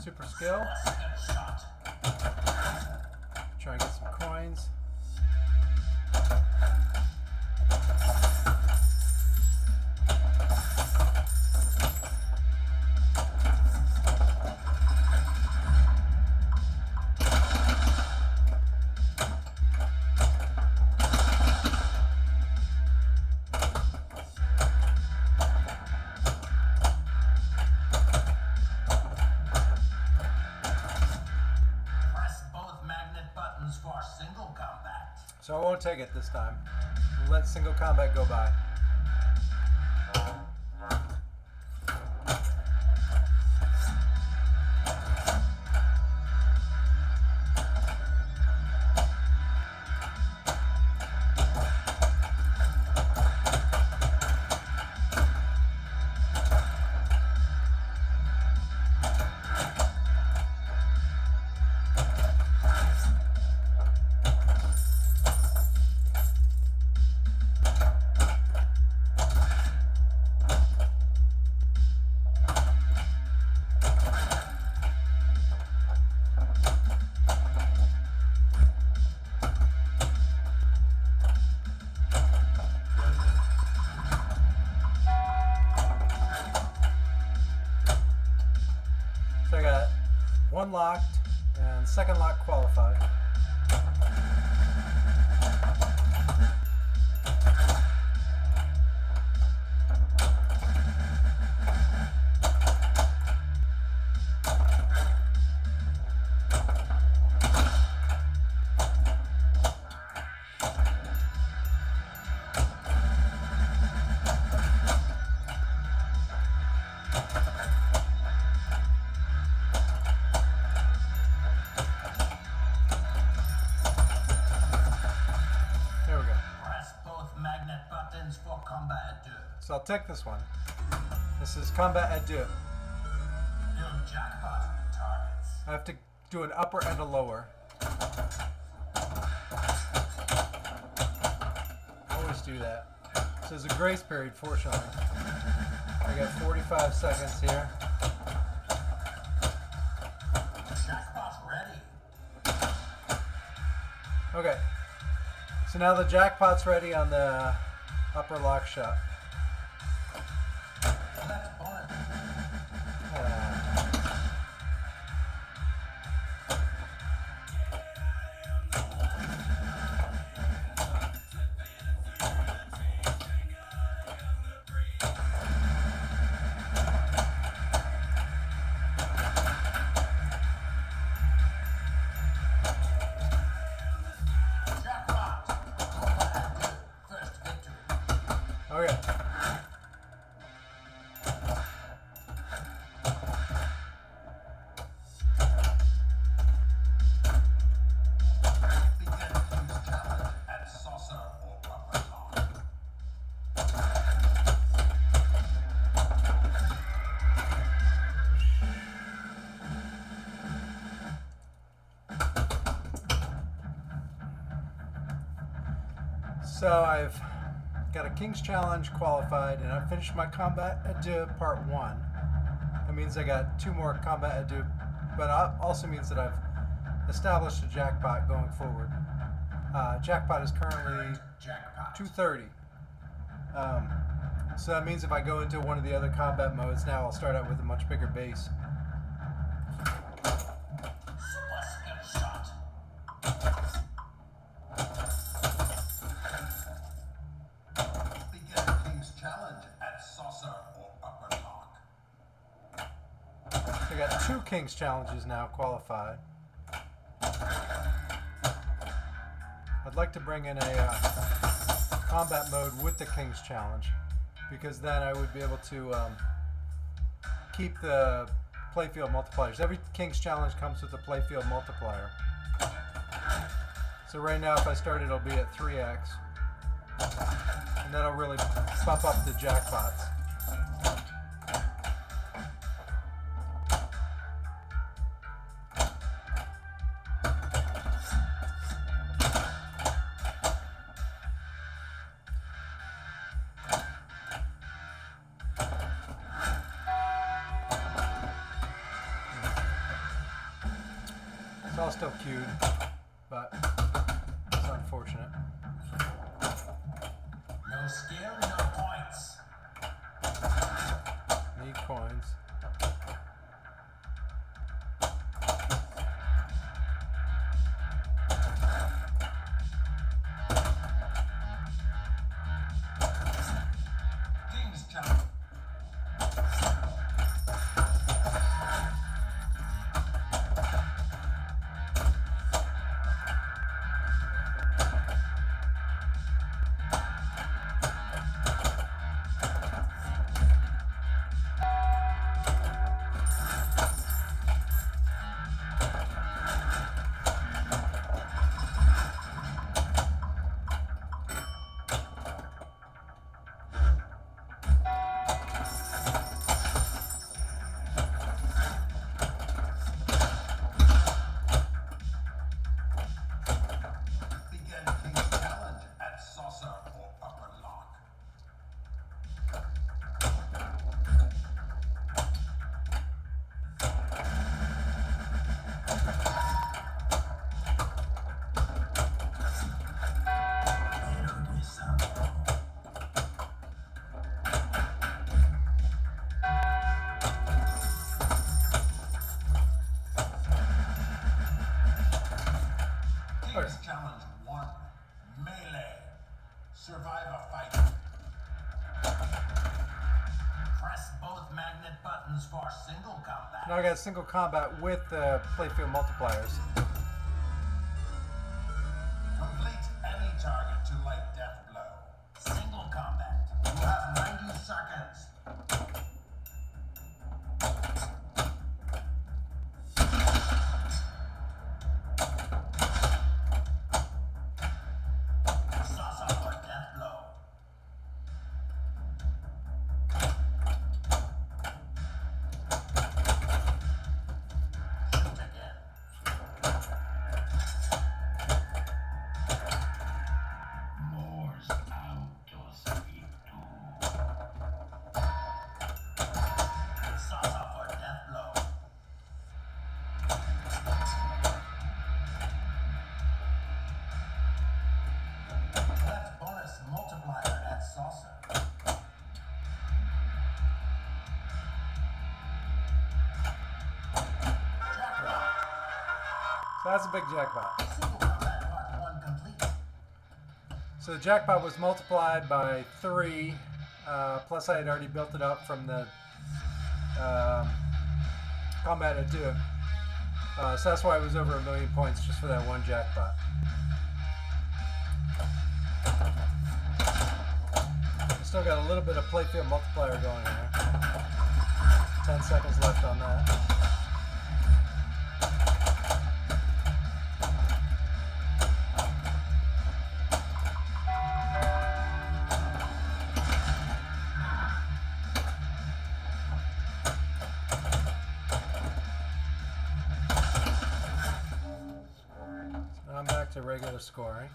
super skill. Try and get some coins. So I won't take it this time. We'll let single combat go by. So I got one locked and second lock qualified. So I'll take this one. This is combat adieu. I have to do an upper and a lower. Always do that. So there's a grace period, fortunately. I got 45 seconds here. Okay. So now the jackpot's ready on the upper lock shot. Okay. So I've got a King's Challenge qualified, and I've finished my Combat Adieu Part 1. That means I got 2 more Combat Adieu, but it also means that I've established a jackpot going forward. Jackpot is currently 230. So that means if I go into one of the other combat modes now, I'll start out with a much bigger base. I got 2 King's Challenges now qualified. I'd like to bring in a combat mode with the King's Challenge, because then I would be able to keep the playfield multipliers. Every King's Challenge comes with a playfield multiplier. So right now if I start it'll be at 3x, and that'll really bump up the jackpots. still queued, but it's unfortunate. No skill, no points. Need coins. King's challenge. Challenge 1. Melee. Survive a fight. Press both magnet buttons for single combat. Now I got single combat with the playfield multipliers. Complete any target to light death blow. Single combat. You have 90 seconds. So that's a big jackpot. So the jackpot was multiplied by 3, plus I had already built it up from the combat ado. So that's why it was over 1,000,000 points just for that one jackpot. Still got a little bit of playfield multiplier going there. 10 seconds left on that. I'm back to regular scoring.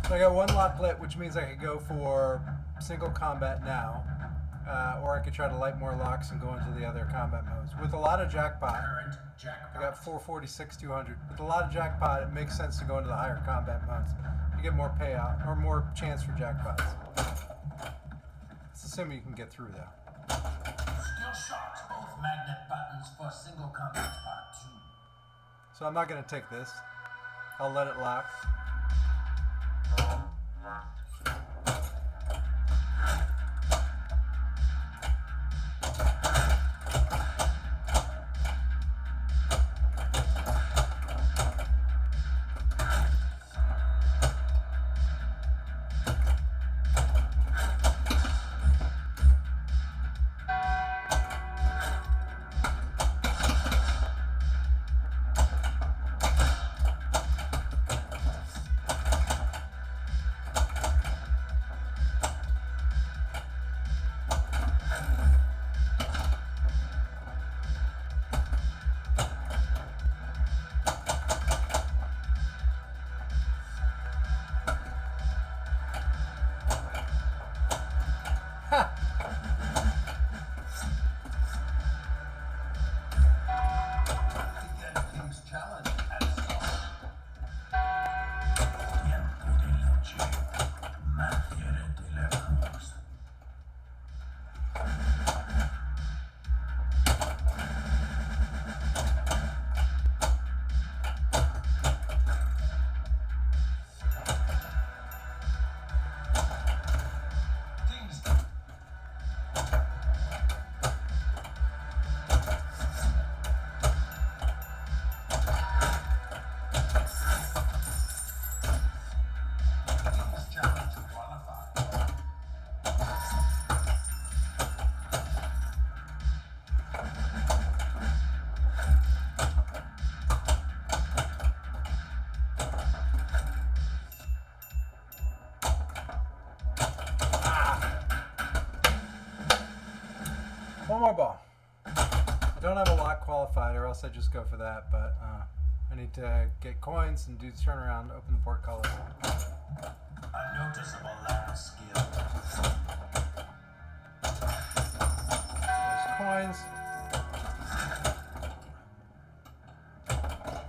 So I got one lock lit, which means I could go for single combat now, or I could try to light more locks and go into the other combat modes. With a lot of jackpot, I got 446, 200. With a lot of jackpot, it makes sense to go into the higher combat modes. You get more payout, or more chance for jackpots. It's assuming you can get through though. Still shot both magnet buttons for single combat part 2. So I'm not going to take this. I'll let it lock. One more ball. I don't have a lock qualified, or else I just go for that, but I need to get coins and do turnaround, open the portcullis. A noticeable lack of skill. There's coins.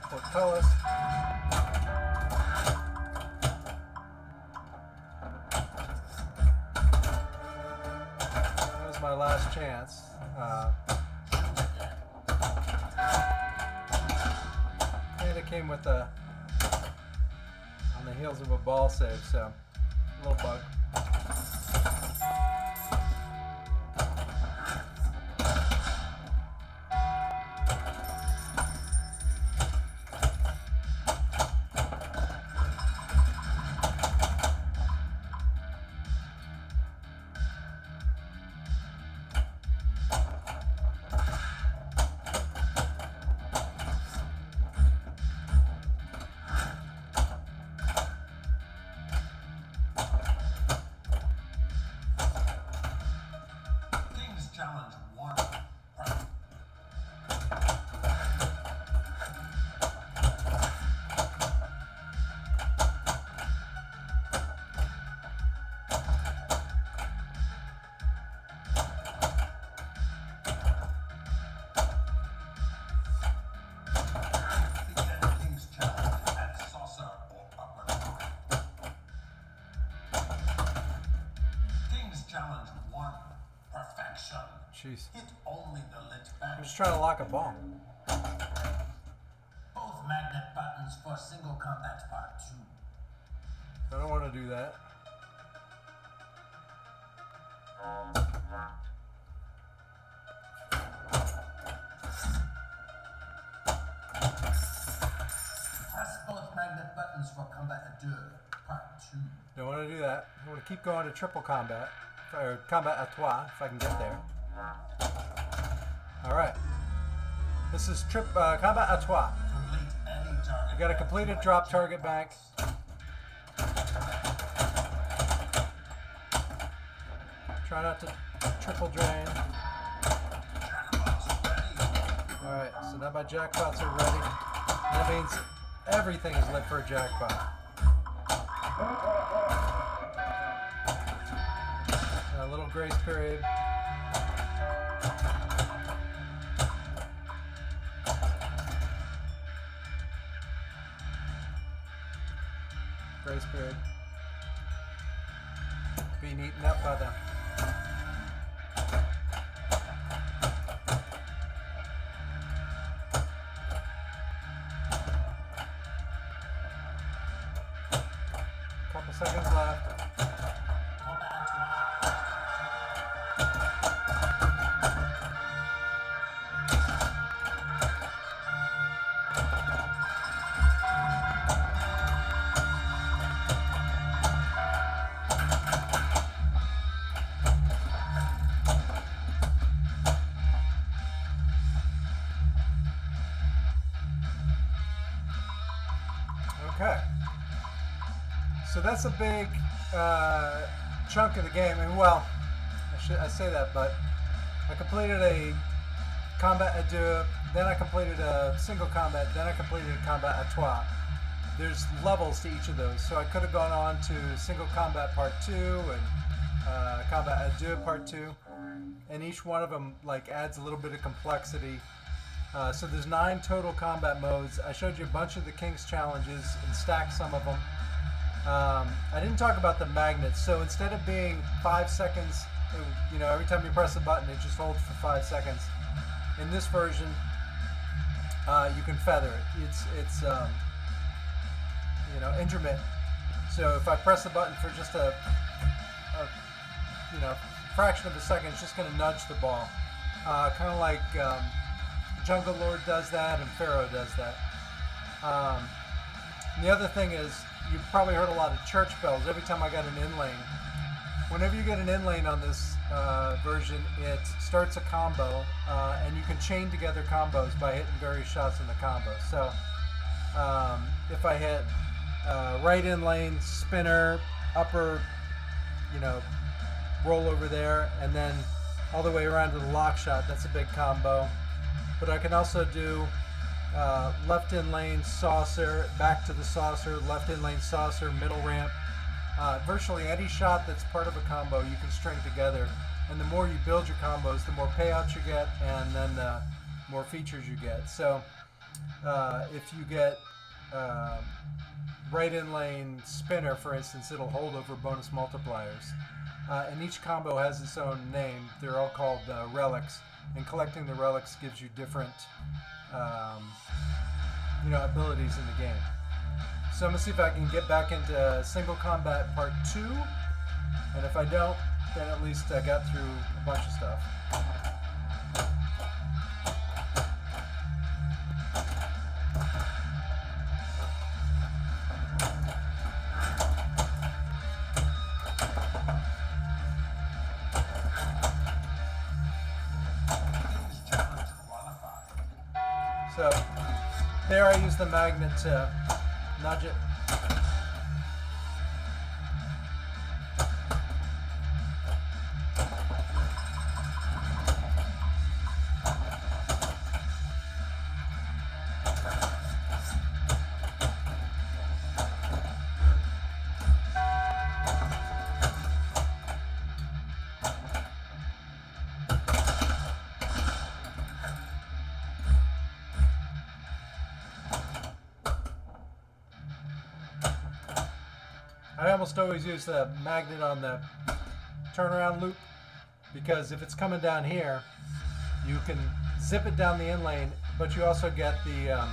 Portcullis. That was my last chance. It came with a on the heels of a ball save, so a little bug. Challenge 1. Begin King's Challenge at saucer or upper. King's Challenge 1. Perfection. Jeez. Hit only the lit back. I'm just trying to lock a ball. Both magnet buttons for single combat part 2. I don't want to do that. Press both magnet buttons for combat à deux part 2. Don't want to do that. I want to keep going to triple combat, or combat à trois, if I can get there. All right. This is combat à trois. Complete any target. You got to complete a drop target bank. Try not to triple drain. Jackpot's ready. All right. So now my jackpots are ready. That means everything is lit for a jackpot. A little grace period. Grace period. Being eaten up by them. Couple seconds left. Okay, so that's a big chunk of the game, and well, I say that, but I completed a combat à deux, then I completed a single combat, then I completed a combat à trois. There's levels to each of those, so I could have gone on to single combat part 2 and combat à deux part 2, and each one of them like adds a little bit of complexity. So there's 9 total combat modes. I showed you a bunch of the King's challenges and stacked some of them. I didn't talk about the magnets. So instead of being 5 seconds, every time you press a button, it just holds for 5 seconds. In this version, you can feather it. It's intermittent. So if I press the button for just a fraction of a second, it's just going to nudge the ball. Kind of like Jungle Lord does that and Pharaoh does that. And the other thing is, you've probably heard a lot of church bells every time I got an in lane. Whenever you get an in lane on this version, it starts a combo, and you can chain together combos by hitting various shots in the combo. So if I hit right in lane, spinner, upper, roll over there, and then all the way around to the lock shot. That's a big combo. But I can also do left in lane saucer, back to the saucer, left in lane saucer, middle ramp. Virtually any shot that's part of a combo you can string together. And the more you build your combos, the more payouts you get, and then the more features you get. So if you get right in lane spinner, for instance, it'll hold over bonus multipliers. And each combo has its own name. They're all called relics. And collecting the relics gives you different abilities in the game. So I'm going to see if I can get back into Single Combat Part 2. And if I don't, then at least I got through a bunch of stuff. So there I use the magnet to nudge it. I almost always use the magnet on the turnaround loop, because if it's coming down here, you can zip it down the in lane, but you also get the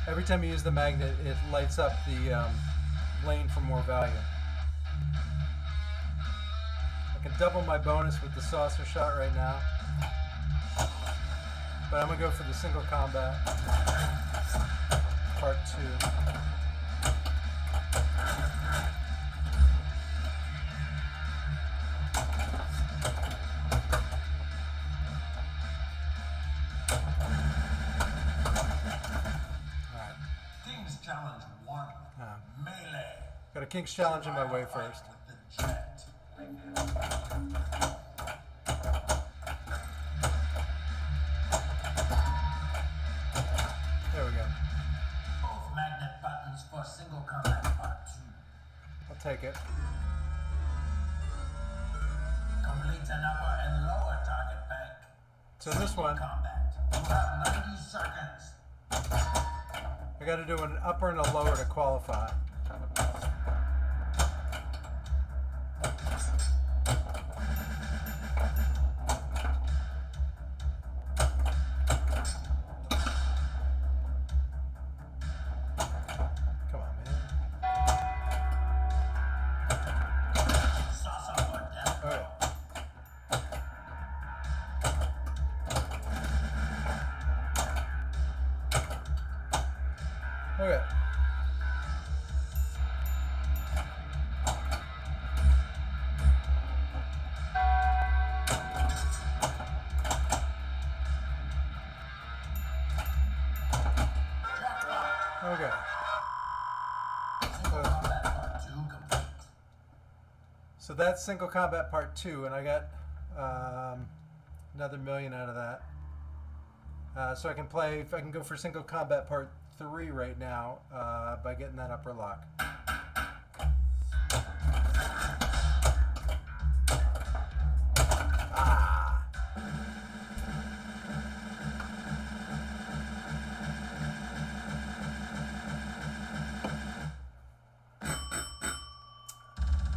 every time you use the magnet, it lights up the lane for more value. I can double my bonus with the saucer shot right now, but I'm gonna go for the Single Combat Part 2. Challenge 1. Melee. Got a King's Challenge in my way first. There we go. Both magnet buttons for Single Combat Part 2. I'll take it. Complete an upper and lower target bank. So this one, Combat. You have 90 seconds. I got to do an upper and a lower to qualify. Come on, man. Okay. Okay. Okay. So that's Single Combat Part 2, and I got another million out of that. So I can play, if I can go for Single Combat Part 3 right now by getting that upper lock.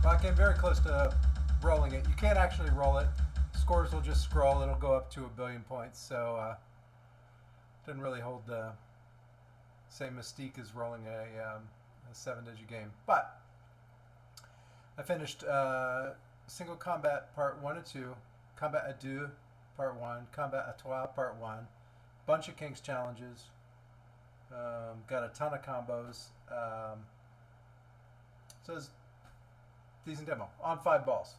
Well, I came very close to rolling it. You can't actually roll it. Scores will just scroll. It'll go up to 1 billion points. So doesn't really hold the same mystique as rolling a 7-digit game. But I finished Single Combat Part 1 and 2, Combat à deux Part 1, Combat à trois Part 1, bunch of King's Challenges, got a ton of combos. So it's decent demo on 5 balls.